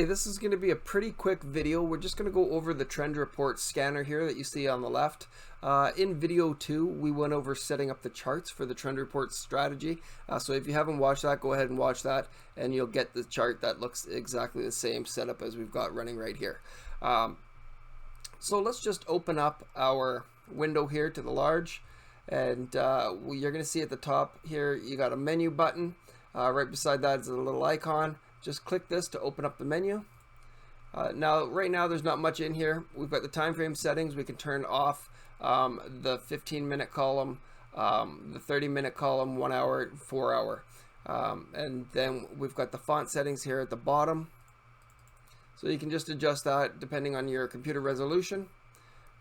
this is going to be a pretty quick video. We're just going to go over the trend report scanner here that you see on the left. In video 2, we went over setting up the charts for the trend report strategy. So if you haven't watched that, go ahead and watch that, and you'll get the chart that looks exactly the same setup as we've got running right here. So let's just open up our window here to the large, and you're going to see at the top here you got a menu button. Right beside that is a little icon. Just click this to open up the menu. Right now there's not much in here. We've got the time frame settings. We can turn off the 15-minute column, the 30-minute column, 1 hour, 4 hour. And then we've got the font settings here at the bottom. So you can just adjust that depending on your computer resolution.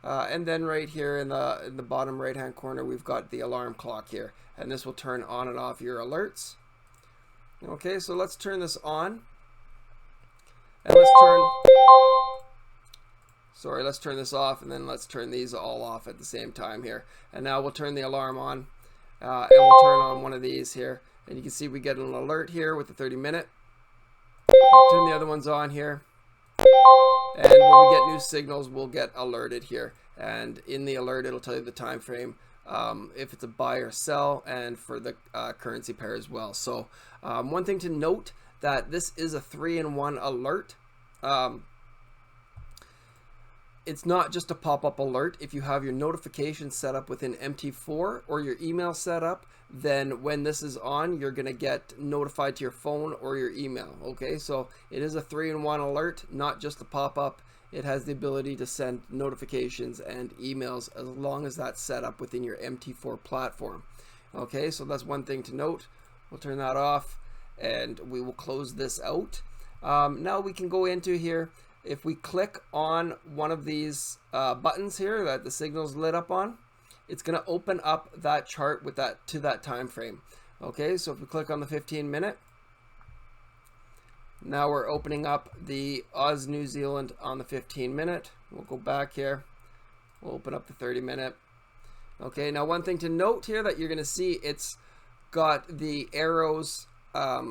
And then right here in the bottom right hand corner, we've got the alarm clock here, and this will turn on and off your alerts. Okay, so let's turn this on, and let's turn this off, and then let's turn these all off at the same time here. And now we'll turn the alarm on, and we'll turn on one of these here, and you can see we get an alert here with the 30-minute. Turn the other ones on here, and when we get new signals, we'll get alerted here, and in the alert it'll tell you the time frame, if it's a buy or sell, and for the currency pair as well. So one thing to note, that this is a 3-in-1 alert. It's not just a pop-up alert. If you have your notifications set up within MT4 or your email set up, then when this is on, you're going to get notified to your phone or your email. Okay, so it is a 3-in-1 alert, not just a pop-up. It has the ability to send notifications and emails as long as that's set up within your MT4 platform. Okay, so that's one thing to note. We'll turn that off, and we will close this out. Now we can go into here. If we click on one of these buttons here that the signal's lit up on, it's going to open up that chart with that to that time frame. Okay, so if we click on the 15-minute, now we're opening up the Oz New Zealand on the 15-minute. We'll go back here. We'll open up the 30-minute. Okay, now one thing to note here that you're going to see, it's got the arrows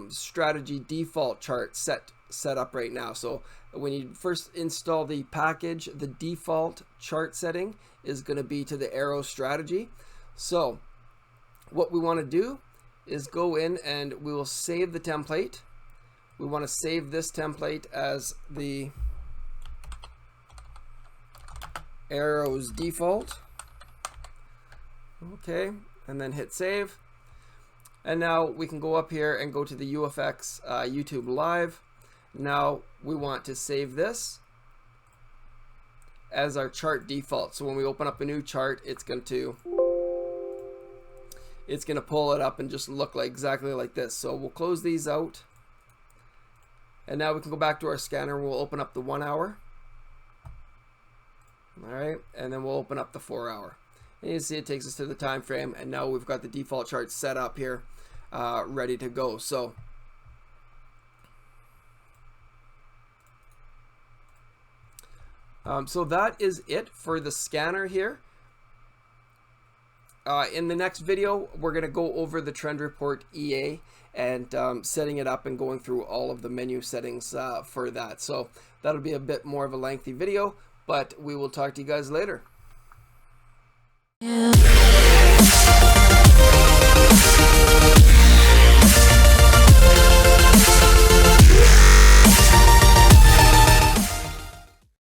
strategy default chart set up right now. So when you first install the package, the default chart setting is going to be to the arrow strategy. So what we want to do is go in and we will save the template. We want to save this template as the arrows default. Okay, and then hit save. And now we can go up here and go to the UFX YouTube Live. Now we want to save this as our chart default. So when we open up a new chart, it's going to pull it up and just look like exactly like this. So we'll close these out. And now we can go back to our scanner. We'll open up the 1 hour. All right, and then we'll open up the 4 hour. And you see it takes us to the time frame, and now we've got the default chart set up here, ready to go. So that is it for the scanner here. In the next video, we're going to go over the trend report EA and setting it up and going through all of the menu settings for that. So that'll be a bit more of a lengthy video, but we will talk to you guys later.